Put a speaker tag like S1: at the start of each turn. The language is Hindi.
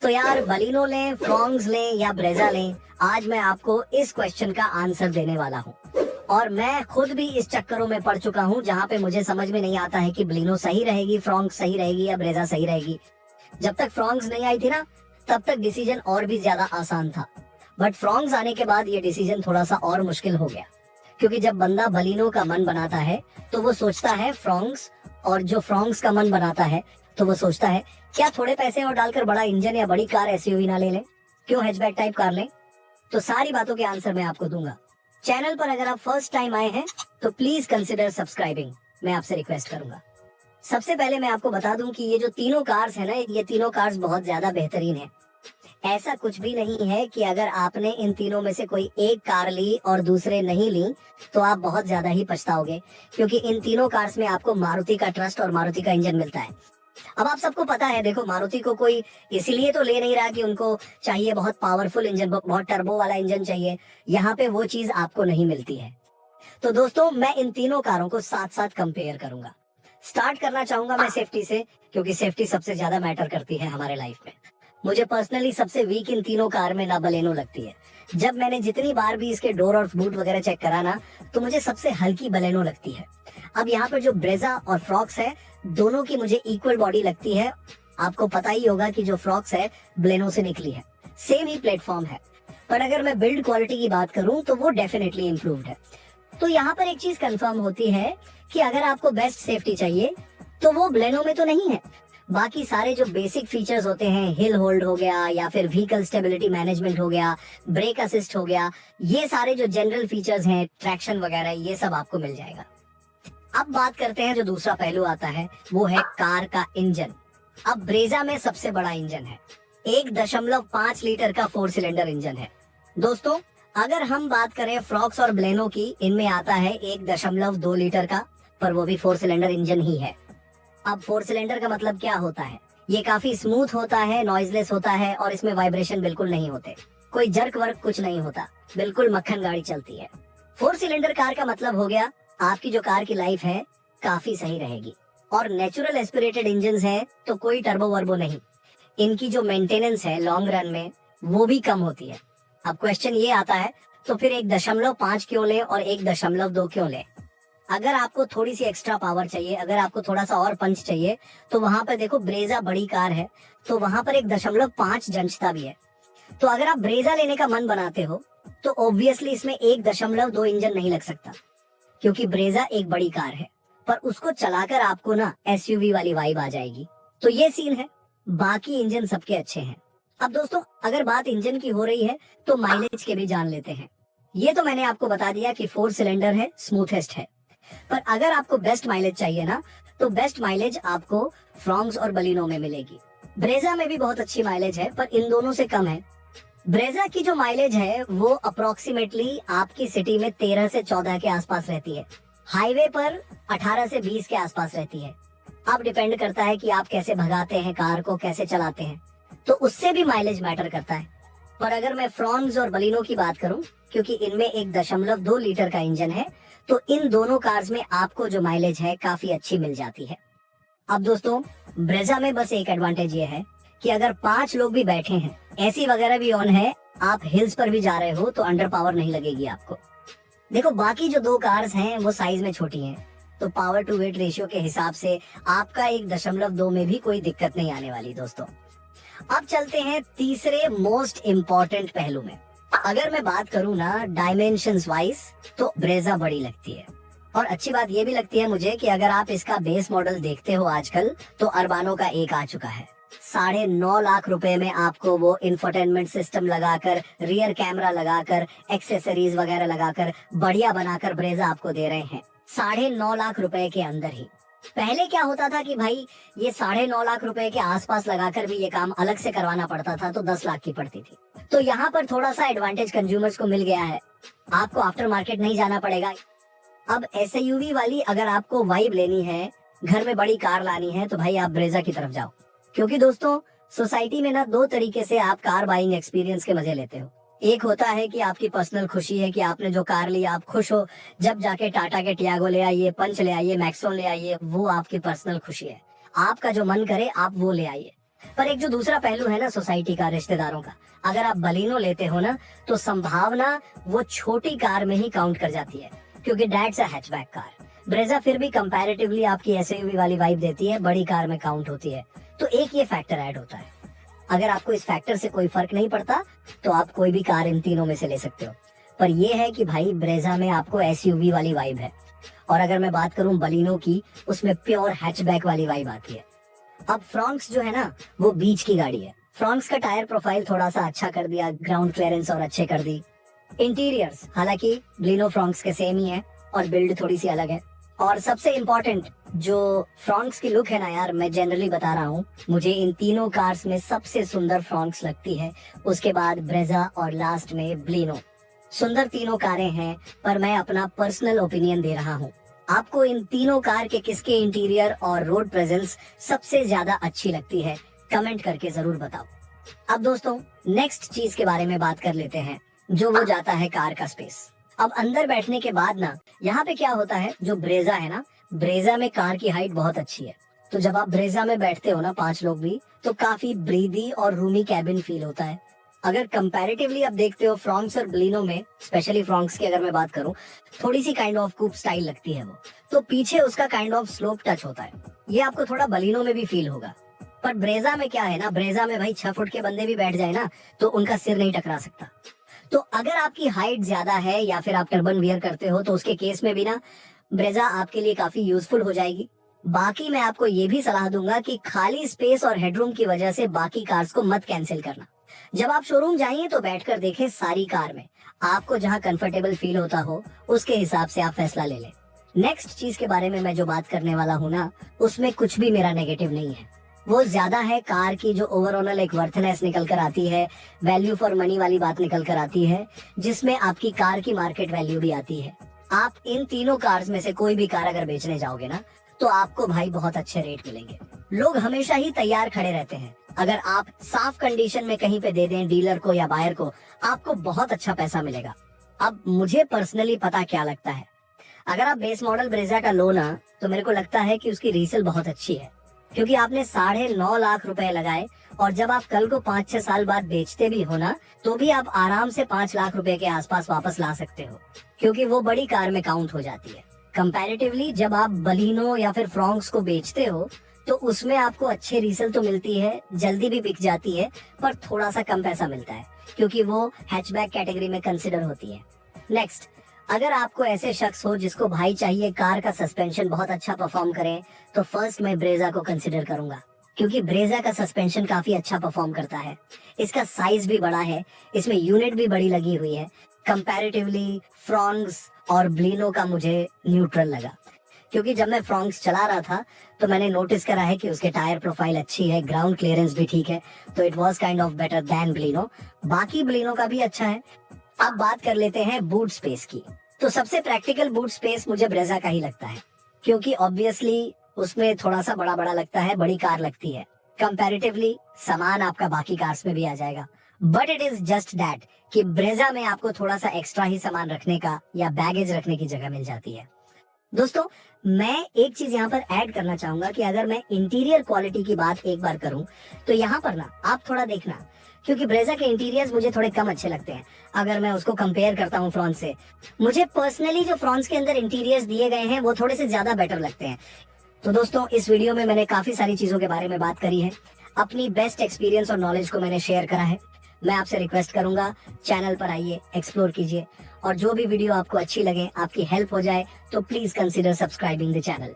S1: तो यार बलिनो लें, फ्रॉन्क्स लें या ब्रेजा लें, आज मैं आपको इस क्वेश्चन का आंसर देने वाला हूँ। और मैं खुद भी इस चक्करों में पड़ चुका हूँ जहाँ पे मुझे समझ में नहीं आता है कि बलिनो सही रहेगी, फ्रॉन्क्स सही रहेगी या ब्रेजा सही रहेगी। जब तक फ्रॉन्क्स नहीं आई थी ना, तब तक डिसीजन और भी ज्यादा आसान था, बट फ्रॉन्क्स आने के बाद ये डिसीजन थोड़ा सा और मुश्किल हो गया। क्योंकि जब बंदा बलिनो का मन बनाता है तो वो सोचता है फ्रॉन्क्स, और जो फ्रॉन्क्स का मन बनाता है तो वो सोचता है क्या थोड़े पैसे और डालकर बड़ा इंजन या बड़ी कार एसयूवी ना ले लें, क्यों हैचबैक टाइप कार लें। तो सारी बातों के आंसर मैं आपको दूंगा। चैनल पर अगर आप फर्स्ट टाइम आए हैं तो प्लीज कंसिडर सब्सक्राइबिंग, मैं आपसे रिक्वेस्ट करूंगा। सबसे पहले मैं आपको बता दूं कि ये जो तीनों कार्स है ना, ये तीनों कार्स बहुत ज्यादा बेहतरीन है। ऐसा कुछ भी नहीं है कि अगर आपने इन तीनों में से कोई एक कार ली और दूसरे नहीं ली तो आप बहुत ज्यादा ही पछताओगे, क्योंकि इन तीनों कार्स में आपको मारुति का ट्रस्ट और मारुति का इंजन मिलता है। अब आप सबको पता है, देखो मारुति को कोई इसीलिए तो ले नहीं रहा कि उनको चाहिए बहुत पावरफुल इंजन, बहुत टर्बो वाला इंजन चाहिए। यहाँ पे वो चीज आपको नहीं मिलती है। तो दोस्तों मैं इन तीनों कारों को साथ साथ कंपेयर करूंगा। स्टार्ट करना चाहूंगा मैं सेफ्टी से, क्योंकि सेफ्टी सबसे ज्यादा मैटर करती है हमारे लाइफ में। मुझे पर्सनली सबसे वीक इन तीनों कार में ना बलेनो लगती है। जब मैंने जितनी बार भी इसके डोर और बूट वगैरह चेक करा ना, तो मुझे सबसे हल्की बलेनो लगती है। अब यहाँ पर जो ब्रेजा और फ्रॉक्स है, दोनों की मुझे इक्वल बॉडी लगती है। आपको पता ही होगा कि जो फ्रॉक्स है बलेनो से निकली है, सेम ही प्लेटफॉर्म है, पर अगर मैं बिल्ड क्वालिटी की बात करूं तो वो डेफिनेटली इम्प्रूव्ड है। तो यहाँ पर एक चीज कंफर्म होती है कि अगर आपको बेस्ट सेफ्टी चाहिए तो वो बलेनो में तो नहीं है। बाकी सारे जो बेसिक फीचर्स होते हैं, हिल होल्ड हो गया या फिर व्हीकल स्टेबिलिटी मैनेजमेंट हो गया, ब्रेक असिस्ट हो गया, ये सारे जो जनरल फीचर्स हैं, ट्रैक्शन वगैरह, ये सब आपको मिल जाएगा। अब बात करते हैं जो दूसरा पहलू आता है, वो है कार का इंजन। अब ब्रेजा में सबसे बड़ा इंजन है, 1.5 लीटर का 4 सिलेंडर इंजन है। दोस्तों अगर हम बात करें फ्रॉक्स और बलेनो की, इनमें आता है 1.2 लीटर का, पर वो भी 4 सिलेंडर इंजन ही है। अब 4 सिलेंडर का मतलब क्या होता है? ये काफी स्मूथ होता है, नॉइजलेस होता है, और इसमें वाइब्रेशन बिल्कुल नहीं होते, कोई जर्क वर्क कुछ नहीं होता, बिल्कुल मक्खन गाड़ी चलती है। 4 सिलेंडर कार का मतलब हो गया आपकी जो कार की लाइफ है काफी सही रहेगी। और नेचुरल एस्पिरेटेड इंजन है तो कोई टर्बो वर्बो नहीं, इनकी जो मेंटेनेंस है लॉन्ग रन में वो भी कम होती है। अब क्वेश्चन ये आता है तो फिर 1.5 क्यों ले और 1.2 क्यों ले? अगर आपको थोड़ी सी एक्स्ट्रा पावर चाहिए, अगर आपको थोड़ा सा और पंच चाहिए, तो वहां पर देखो ब्रेजा बड़ी कार है तो वहां पर 1.5 जंचता भी है। तो अगर आप ब्रेजा लेने का मन बनाते हो तो ऑब्वियसली इसमें 1.2 इंजन नहीं लग सकता, क्योंकि ब्रेजा एक बड़ी कार है, पर उसको चलाकर आपको ना एसयूवी वाली वाइब आ जाएगी। तो ये सीन है, बाकी इंजन सबके अच्छे हैं। अब दोस्तों अगर बात इंजन की हो रही है तो माइलेज के भी जान लेते हैं। ये तो मैंने आपको बता दिया कि 4 सिलेंडर है, स्मूथेस्ट है, पर अगर आपको बेस्ट माइलेज चाहिए ना, तो बेस्ट माइलेज आपको फ्रॉन्क्स और बलिनो में मिलेगी। ब्रेजा में भी बहुत अच्छी माइलेज है, पर इन दोनों से कम है। ब्रेजा की जो माइलेज है वो अप्रोक्सीमेटली आपकी सिटी में 13 से 14 के आसपास रहती है, हाईवे पर 18 से 20 के आसपास रहती है। अब डिपेंड करता है कि आप कैसे भगाते हैं कार को, कैसे चलाते हैं, तो उससे भी माइलेज मैटर करता है। पर अगर मैं फ्रॉन्क्स और बलिनो की बात करूं, क्योंकि इनमें 1.2 लीटर का इंजन है, तो इन दोनों कार्स में आपको जो माइलेज है काफी अच्छी मिल जाती है। अब दोस्तों ब्रेजा में बस एक एडवांटेज ये है कि अगर 5 लोग भी बैठे हैं, एसी वगैरह भी ऑन है, आप हिल्स पर भी जा रहे हो तो अंडर पावर नहीं लगेगी आपको। देखो बाकी जो 2 कार्स हैं वो साइज में छोटी हैं, तो पावर टू वेट रेशियो के हिसाब से आपका 1.2 में भी कोई दिक्कत नहीं आने वाली। दोस्तों अब चलते हैं तीसरे मोस्ट इम्पोर्टेंट पहलू में। अगर मैं बात करूं ना डायमेंशंस वाइज, तो ब्रेजा बड़ी लगती है, और अच्छी बात ये भी लगती है मुझे कि अगर आप इसका बेस मॉडल देखते हो आजकल, तो अरबानो का एक आ चुका है। 9.5 लाख रुपए में आपको वो इंफोटेनमेंट सिस्टम लगाकर, रियर कैमरा लगाकर, एक्सेसरीज वगैरह लगाकर बढ़िया बनाकर ब्रेजा आपको दे रहे हैं 9.5 लाख रुपए के अंदर ही। पहले क्या होता था कि भाई ये 9.5 लाख रुपए के आसपास लगाकर भी ये काम अलग से करवाना पड़ता था, तो 10 लाख की पड़ती थी। तो यहाँ पर थोड़ा सा एडवांटेज कंज्यूमर्स को मिल गया है, आपको आफ्टर मार्केट नहीं जाना पड़ेगा। अब एसयूवी वाली अगर आपको वाइब लेनी है, घर में बड़ी कार लानी है, तो भाई आप ब्रेजा की तरफ जाओ। क्योंकि दोस्तों सोसाइटी में ना 2 तरीके से आप कार बाइंग एक्सपीरियंस के मजे लेते हो। एक होता है कि आपकी पर्सनल खुशी है कि आपने जो कार ली आप खुश हो, जब जाके टाटा के टियागो ले आइए, पंच ले आइए, मैक्सोन ले आइए, वो आपकी पर्सनल खुशी है, आपका जो मन करे आप वो ले आइए। पर एक जो दूसरा पहलू है ना सोसाइटी का, रिश्तेदारों का, अगर आप बलिनो लेते हो ना तो संभावना वो छोटी कार में ही काउंट कर जाती है, क्योंकि that's a hatchback car. Brezza फिर भी कंपैरेटिवली आपकी एसयूवी वाली वाइब देती है, बड़ी कार में काउंट होती है, तो एक ये फैक्टर ऐड होता है। अगर आपको इस फैक्टर से कोई फर्क नहीं पड़ता तो आप कोई भी कार इन तीनों में से ले सकते हो। पर यह है कि भाई ब्रेजा में आपको एसयूवी वाली वाइब है, और अगर मैं बात करूं बलिनो की, उसमें प्योर हैचबैक वाली वाइब आती है। अब फ्रॉन्क्स जो है ना, वो बीच की गाड़ी है। फ्रॉन्क्स का टायर प्रोफाइल थोड़ा सा अच्छा कर दिया, ग्राउंड क्लियरेंस और अच्छे कर दी। इंटीरियर्स हालांकि बलिनो फ्रॉन्क्स के सेम ही है और बिल्ड थोड़ी सी अलग है। और सबसे इम्पोर्टेंट जो फ्रॉन्क्स की लुक है ना यार, मैं जनरली बता रहा हूँ, मुझे इन तीनों कार्स में सबसे सुंदर फ्रॉन्क्स लगती है, उसके बाद ब्रेजा और लास्ट में बलिनो। सुंदर तीनों कारें हैं, पर मैं अपना पर्सनल ओपिनियन दे रहा हूँ। आपको इन तीनों कार के किसके इंटीरियर और रोड प्रेजेंस सबसे ज्यादा अच्छी लगती है, कमेंट करके जरूर बताओ। अब दोस्तों नेक्स्ट चीज के बारे में बात कर लेते हैं, जो वो जाता है कार का स्पेस। अब अंदर बैठने के बाद ना, यहाँ पे क्या होता है, जो ब्रेजा है ना, ब्रेजा में कार की हाइट बहुत अच्छी है, तो जब आप ब्रेजा में बैठते हो ना 5 लोग भी, तो काफी ब्रीदी और रूमी कैबिन फील होता है। अगर कंपैरेटिवली आप देखते हो फ्रॉन्क्स और बलिनो में, स्पेशली फ्रॉन्क्स की अगर मैं बात करूं, थोड़ी सी काइंड ऑफ कूप स्टाइल लगती है वो, तो पीछे उसका काइंड ऑफ स्लोप टच होता है। ये आपको थोड़ा बलिनो में भी फील होगा। पर ब्रेजा में क्या है ना, ब्रेजा में भाई 6 फुट के बंदे भी बैठ जाए ना तो उनका सिर नहीं टकरा सकता। तो अगर आपकी हाइट ज्यादा है या फिर आप टर्बन वियर करते हो, तो उसके केस में भी ना ब्रेजा आपके लिए काफी यूजफुल हो जाएगी। बाकी मैं आपको ये भी सलाह दूंगा कि खाली स्पेस और हेडरूम की वजह से बाकी कार्स को मत कैंसिल करना। जब आप शोरूम जाइए तो बैठकर देखें सारी कार में, आपको जहां कंफर्टेबल फील होता हो उसके हिसाब से आप फैसला ले लें। नेक्स्ट चीज के बारे में मैं जो बात करने वाला हूँ ना, उसमें कुछ भी मेरा नेगेटिव नहीं है। वो ज्यादा है कार की जो ओवरऑल एक वर्थनेस निकल कर आती है, वैल्यू फॉर मनी वाली बात निकल कर आती है, जिसमें आपकी कार की मार्केट वैल्यू भी आती है। आप इन तीनों कार्स में से कोई भी कार अगर बेचने जाओगे ना, तो आपको भाई बहुत अच्छे रेट मिलेंगे। लोग हमेशा ही तैयार खड़े रहते हैं। अगर आप साफ कंडीशन में कहीं पे दे दें डीलर को या बायर को, आपको बहुत अच्छा पैसा मिलेगा। अब मुझे पर्सनली पता क्या लगता है, अगर आप बेस मॉडल ब्रेजा का लो ना, तो मेरे को लगता है कि उसकी रीसेल बहुत अच्छी है, क्योंकि आपने 9.5 लाख रुपए लगाए, और जब आप कल को 5-6 साल बाद बेचते भी हो ना, तो भी आप आराम से 5 लाख रुपए के आसपास वापस ला सकते हो, क्योंकि वो बड़ी कार में काउंट हो जाती है। कंपैरेटिवली जब आप बलिनो या फिर फ्रॉन्क्स को बेचते हो, तो उसमें आपको अच्छे रीसेल तो मिलती है, जल्दी भी बिक जाती है, पर थोड़ा सा कम पैसा मिलता है, क्योंकि वो हैचबैक कैटेगरी में कंसिडर होती है। नेक्स्ट, अगर आपको ऐसे शख्स हो जिसको भाई चाहिए कार का सस्पेंशन बहुत अच्छा परफॉर्म करे, तो फर्स्ट मैं ब्रेजा को कंसिडर करूंगा, क्योंकि ब्रेजा का सस्पेंशन काफी अच्छा परफॉर्म करता है। इसका साइज भी बड़ा है, इसमें यूनिट भी बड़ी लगी हुई है। कंपैरेटिवली फ्रॉन्क्स और बलिनो का मुझे न्यूट्रल लगा, क्योंकि जब मैं फ्रॉन्क्स चला रहा था तो मैंने नोटिस करा है कि उसके टायर प्रोफाइल अच्छी है, ग्राउंड क्लियरेंस भी ठीक है, तो it was kind of better than Baleno. बाकी बलिनो का भी अच्छा है। अब बात कर लेते हैं बूट स्पेस की। तो सबसे प्रैक्टिकल बूट स्पेस मुझे ब्रेजा का ही लगता है, क्योंकि ऑब्वियसली उसमें थोड़ा सा बड़ा बड़ा लगता है, बड़ी कार लगती है। कंपैरेटिवली सामान आपका बाकी कार्स में भी आ जाएगा, but it is just that कि ब्रेजा में आपको थोड़ा सा एक्स्ट्रा ही सामान रखने का या बैगेज रखने की जगह मिल जाती है। दोस्तों मैं एक चीज यहाँ पर ऐड करना चाहूंगा कि अगर मैं इंटीरियर क्वालिटी की बात एक बार करूं, तो यहाँ पर ना आप थोड़ा देखना, क्योंकि ब्रेजा के इंटीरियर्स मुझे थोड़े कम अच्छे लगते हैं अगर मैं उसको कंपेयर करता हूँ फ्रॉन्क्स से। मुझे पर्सनली जो फ्रॉन्क्स के अंदर इंटीरियर्स दिए गए हैं वो थोड़े से ज्यादा बेटर लगते हैं। तो दोस्तों इस वीडियो में मैंने काफी सारी चीजों के बारे में बात करी है, अपनी बेस्ट एक्सपीरियंस और नॉलेज को मैंने शेयर करा है। मैं आपसे रिक्वेस्ट करूंगा, चैनल पर आइए, एक्सप्लोर कीजिए, और जो भी वीडियो आपको अच्छी लगे, आपकी हेल्प हो जाए, तो please consider subscribing the channel.